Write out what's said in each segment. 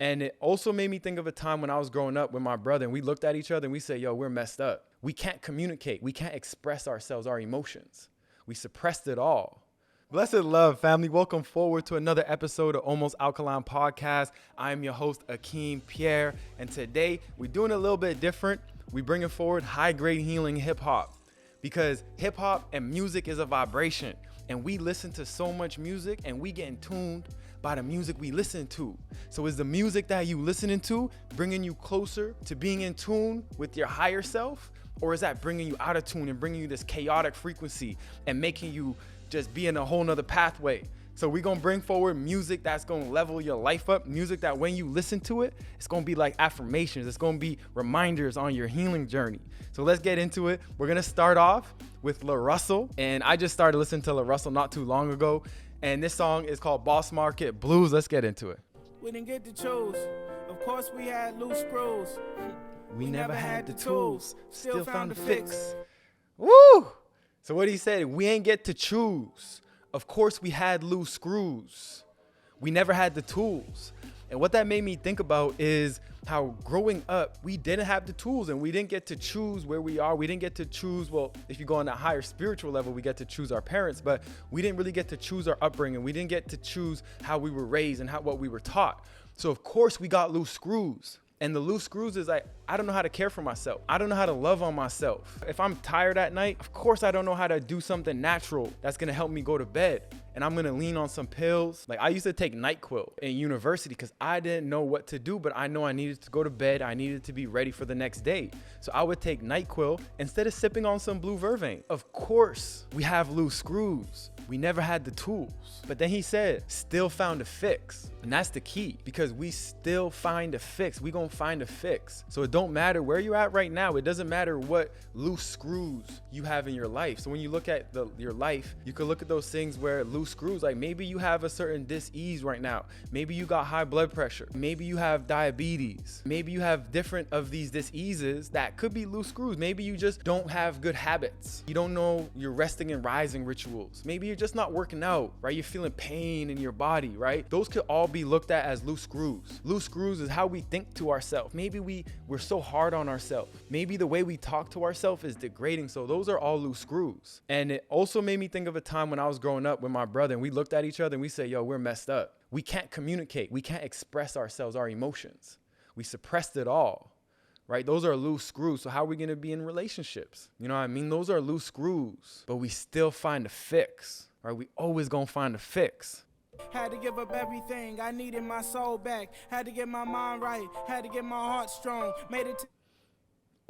And it also made me think of a time when I was growing up with my brother and we looked at each other and we said, yo, we're messed up. We can't communicate. We can't express ourselves, our emotions. We suppressed it all. Blessed love, family. Welcome forward to another episode of Almost Alkaline Podcast. I'm your host, Akeem, Pierre. And today we're doing a little bit different. We're bringing forward high-grade healing hip-hop because hip-hop and music is a vibration. And we listen to so much music and we getting tuned by the music we listen to. So is the music that you listening to bringing you closer to being in tune with your higher self? Or is that bringing you out of tune and bringing you this chaotic frequency and making you just be in a whole nother pathway? So we're gonna bring forward music that's gonna level your life up, music that when you listen to it, it's gonna be like affirmations. It's gonna be reminders on your healing journey. So let's get into it. We're gonna start off with LaRussell. And I just started listening to LaRussell not too long ago. And this song is called Boss Market Blues. Let's get into it. We didn't get to choose. Of course we had loose screws. We never had the tools. Still found the fix. Woo! So what he said, we ain't get to choose. Of course we had loose screws. We never had the tools. And what that made me think about is how growing up, we didn't have the tools and we didn't get to choose where we are. We didn't get to choose, well, if you go on that higher spiritual level, we get to choose our parents, but we didn't really get to choose our upbringing. We didn't get to choose how we were raised and what we were taught. So of course we got loose screws. And the loose screws is like, I don't know how to care for myself. I don't know how to love on myself. If I'm tired at night, of course I don't know how to do something natural that's gonna help me go to bed. And I'm gonna lean on some pills. Like I used to take NyQuil in university because I didn't know what to do, but I know I needed to go to bed. I needed to be ready for the next day. So I would take NyQuil instead of sipping on some blue vervain. Of course, we have loose screws. We never had the tools. But then he said, still found a fix. And that's the key because we still find a fix. We gonna find a fix. So it don't matter where you're at right now. It doesn't matter what loose screws you have in your life. So when you look at your life, you can look at those things where loose screws, like maybe you have a certain dis-ease right now. Maybe you got high blood pressure. Maybe you have diabetes. Maybe you have different of these dis-eases that could be loose screws. Maybe you just don't have good habits. You don't know your resting and rising rituals. Maybe you're just not working out, right? You're feeling pain in your body, right? Those could all be looked at as loose screws. Loose screws is how we think to ourselves. Maybe we're so hard on ourselves. Maybe the way we talk to ourselves is degrading. So those are all loose screws. And it also made me think of a time when I was growing up with my brother and we looked at each other and we said, yo, we're messed up. We can't communicate. We can't express ourselves, our emotions. We suppressed it all, right? Those are loose screws. So how are we going to be in relationships? You know what I mean? Those are loose screws, but we still find a fix, right? We always going to find a fix. Had to give up everything. I needed my soul back. Had to get my mind right. Had to get my heart strong. Made it to...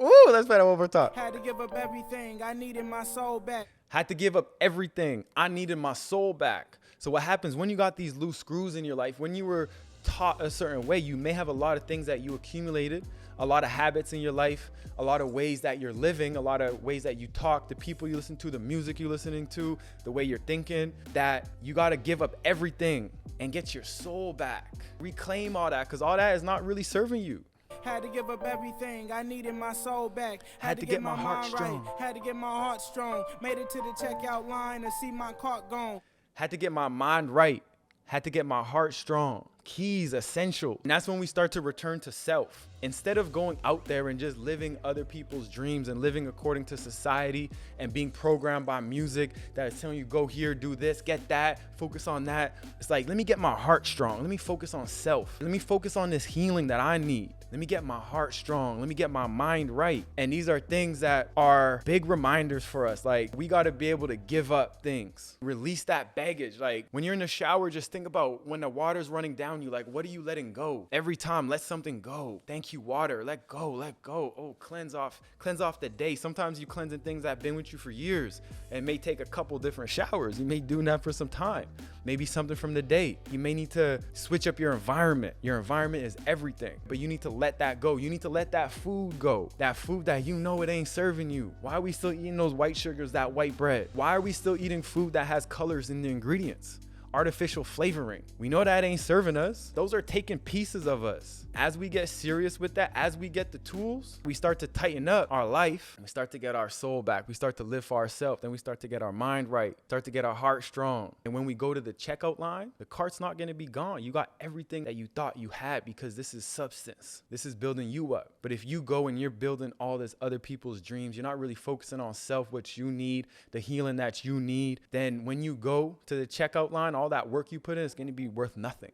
Ooh, let's play that one more time. Had to give up everything. I needed my soul back. Had to give up everything. I needed my soul back. So what happens when you got these loose screws in your life, when you were taught a certain way, you may have a lot of things that you accumulated, a lot of habits in your life, a lot of ways that you're living, a lot of ways that you talk, the people you listen to, the music you're listening to, the way you're thinking, that you got to give up everything and get your soul back. Reclaim all that because all that is not really serving you. Had to give up everything. I needed my soul back. Had to get my heart mind strong. Right. Had to get my heart strong. Made it to the checkout line and see my cart gone. Had to get my mind right. Had to get my heart strong. Keys essential. And that's when we start to return to self. Instead of going out there and just living other people's dreams and living according to society and being programmed by music that is telling you go here, do this, get that, focus on that. It's like, let me get my heart strong. Let me focus on self. Let me focus on this healing that I need. Let me get my heart strong. Let me get my mind right. And these are things that are big reminders for us. Like we got to be able to give up things, release that baggage. Like when you're in the shower, just think about when the water's running down you, like, what are you letting go? Every time, let something go. Thank you, water. Let go, let go. Oh, cleanse off the day. Sometimes you cleansing things that have been with you for years and may take a couple different showers. You may do that for some time. Maybe something from the day. You may need to switch up your environment. Your environment is everything, but you need to let that go. You need to let that food go. That food that you know it ain't serving you. Why are we still eating those white sugars, that white bread? Why are we still eating food that has colors in the ingredients? artificial flavoring. We know that ain't serving us. Those are taking pieces of us. As we get serious with that, as we get the tools, we start to tighten up our life. We start to get our soul back. We start to live for ourselves. Then we start to get our mind right, start to get our heart strong. And when we go to the checkout line, the cart's not going to be gone. You got everything that you thought you had, because this is substance. This is building you up. But if you go and you're building all this other people's dreams, you're not really focusing on self, what you need, the healing that you need, then when you go to the checkout line, all that work you put in is going to be worth nothing.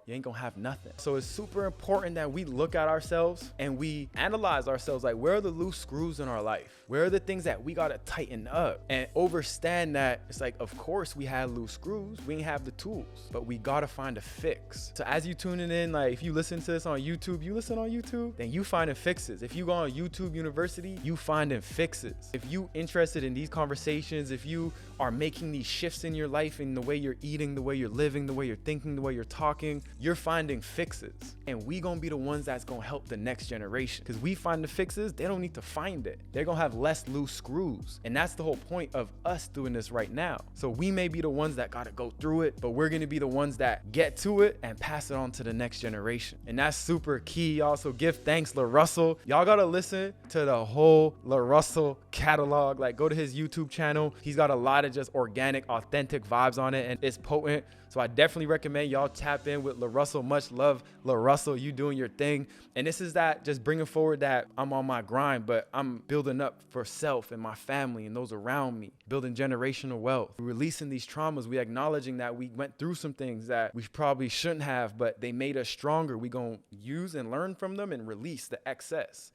You ain't gonna have nothing. So it's super important that we look at ourselves and we analyze ourselves. Like, where are the loose screws in our life? Where are the things that we gotta tighten up? And understand that it's like, of course we had loose screws. We ain't have the tools, but we gotta find a fix. So as you tuning in, like if you listen to this on YouTube, then you finding fixes. If you go on YouTube University, you finding fixes. If you interested in these conversations, if you are making these shifts in your life, in the way you're eating, the way you're living, the way you're thinking, the way you're talking, you're finding fixes. And we gonna be the ones that's gonna help the next generation. Because we find the fixes, they don't need to find it. They're gonna have less loose screws. And that's the whole point of us doing this right now. So we may be the ones that gotta go through it, but we're gonna be the ones that get to it and pass it on to the next generation. And that's super key. Also, give thanks, LaRussell. Y'all gotta listen to the whole LaRussell catalog. Like, go to his YouTube channel. He's got a lot of just organic, authentic vibes on it, and it's potent. So I definitely recommend y'all tap in with LaRussell. Much love, LaRussell. You doing your thing. And this is that, just bringing forward that I'm on my grind, but I'm building up for self and my family and those around me, building generational wealth. We're releasing these traumas. We acknowledging that we went through some things that we probably shouldn't have, but they made us stronger. We gonna use and learn from them and release the excess.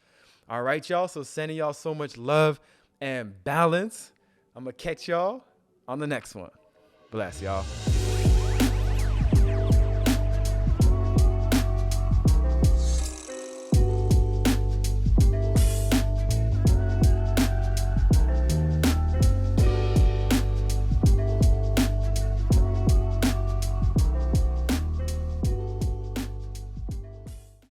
All right, y'all. So sending y'all so much love and balance. I'm gonna catch y'all on the next one. Bless y'all.